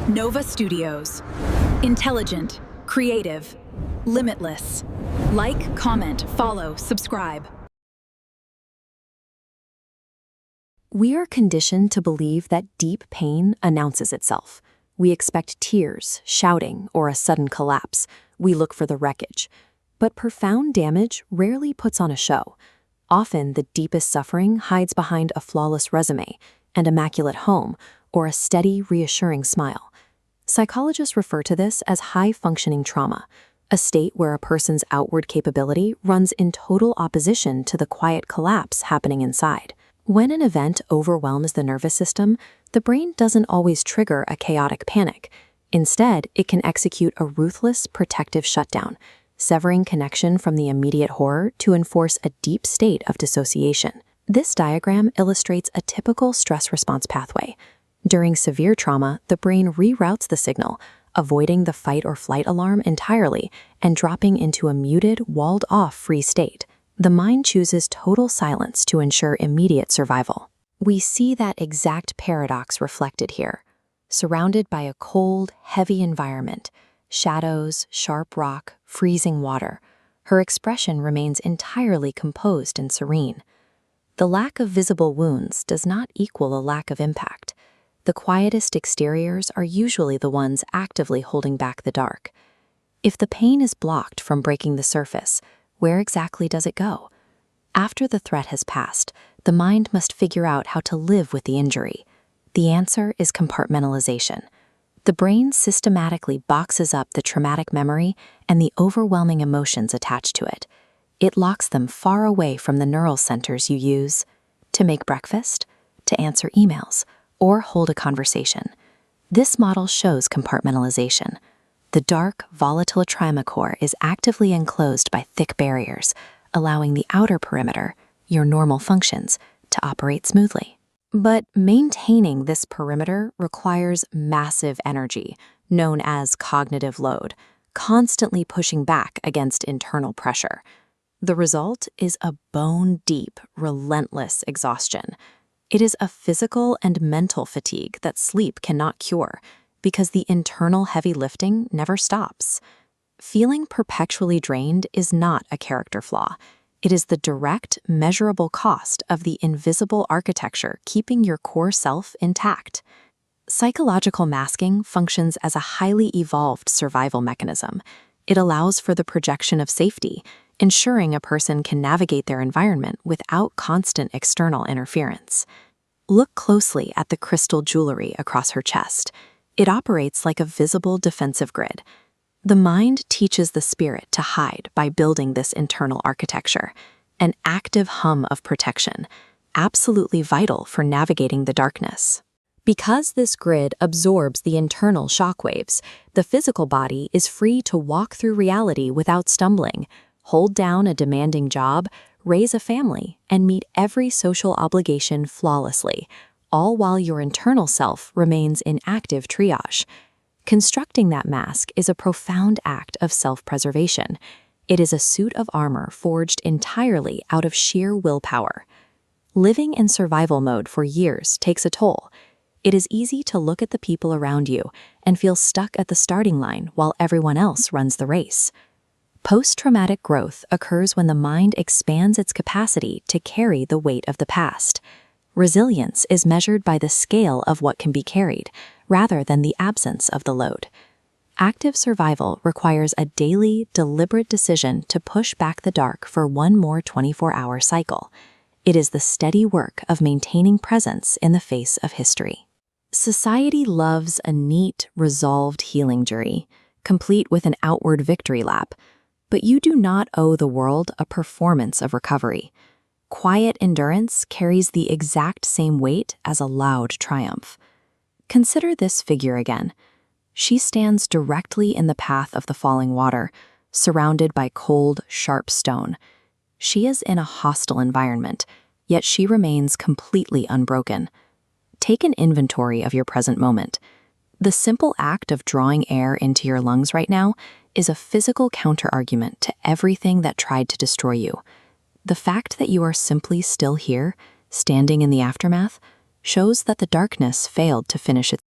Nova Studios. Intelligent, creative, limitless. Like, comment, follow, subscribe. We are conditioned to believe that deep pain announces itself. We expect tears, shouting, or a sudden collapse. We look for the wreckage. But profound damage rarely puts on a show. Often, the deepest suffering hides behind a flawless resume, an immaculate home, or a steady, reassuring smile. Psychologists refer to this as high-functioning trauma, a state where a person's outward capability runs in total opposition to the quiet collapse happening inside. When an event overwhelms the nervous system, the brain doesn't always trigger a chaotic panic. Instead, it can execute a ruthless, protective shutdown, severing connection from the immediate horror to enforce a deep state of dissociation. This diagram illustrates a typical stress response pathway. During severe trauma, the brain reroutes the signal, avoiding the fight or flight alarm entirely and dropping into a muted, walled-off free state. The mind chooses total silence to ensure immediate survival. We see that exact paradox reflected here. Surrounded by a cold, heavy environment, shadows, sharp rock, freezing water, her expression remains entirely composed and serene. The lack of visible wounds does not equal a lack of impact. The quietest exteriors are usually the ones actively holding back the dark. If the pain is blocked from breaking the surface, where exactly does it go? After the threat has passed, the mind must figure out how to live with the injury. The answer is compartmentalization. The brain systematically boxes up the traumatic memory and the overwhelming emotions attached to it. It locks them far away from the neural centers you use to make breakfast, to answer emails, or hold a conversation. This model shows compartmentalization. The dark, volatile trauma core is actively enclosed by thick barriers, allowing the outer perimeter, your normal functions, to operate smoothly. But maintaining this perimeter requires massive energy, known as cognitive load, constantly pushing back against internal pressure. The result is a bone-deep, relentless exhaustion. It is a physical and mental fatigue that sleep cannot cure, because the internal heavy lifting never stops. Feeling perpetually drained is not a character flaw. It is the direct, measurable cost of the invisible architecture keeping your core self intact. Psychological masking functions as a highly evolved survival mechanism. It allows for the projection of safety, ensuring a person can navigate their environment without constant external interference. Look closely at the crystal jewelry across her chest. It operates like a visible defensive grid. The mind teaches the spirit to hide by building this internal architecture, an active hum of protection, absolutely vital for navigating the darkness. Because this grid absorbs the internal shockwaves, the physical body is free to walk through reality without stumbling, hold down a demanding job, raise a family, and meet every social obligation flawlessly, all while your internal self remains in active triage. Constructing that mask is a profound act of self-preservation. It is a suit of armor forged entirely out of sheer willpower. Living in survival mode for years takes a toll. It is easy to look at the people around you and feel stuck at the starting line while everyone else runs the race. Post-traumatic growth occurs when the mind expands its capacity to carry the weight of the past. Resilience is measured by the scale of what can be carried, rather than the absence of the load. Active survival requires a daily, deliberate decision to push back the dark for one more 24-hour cycle. It is the steady work of maintaining presence in the face of history. Society loves a neat, resolved healing journey, complete with an outward victory lap. But you do not owe the world a performance of recovery. Quiet endurance carries the exact same weight as a loud triumph. Consider this figure again. She stands directly in the path of the falling water, surrounded by cold, sharp stone. She is in a hostile environment, yet she remains completely unbroken. Take an inventory of your present moment. The simple act of drawing air into your lungs right now is a physical counterargument to everything that tried to destroy you. The fact that you are simply still here, standing in the aftermath, shows that the darkness failed to finish its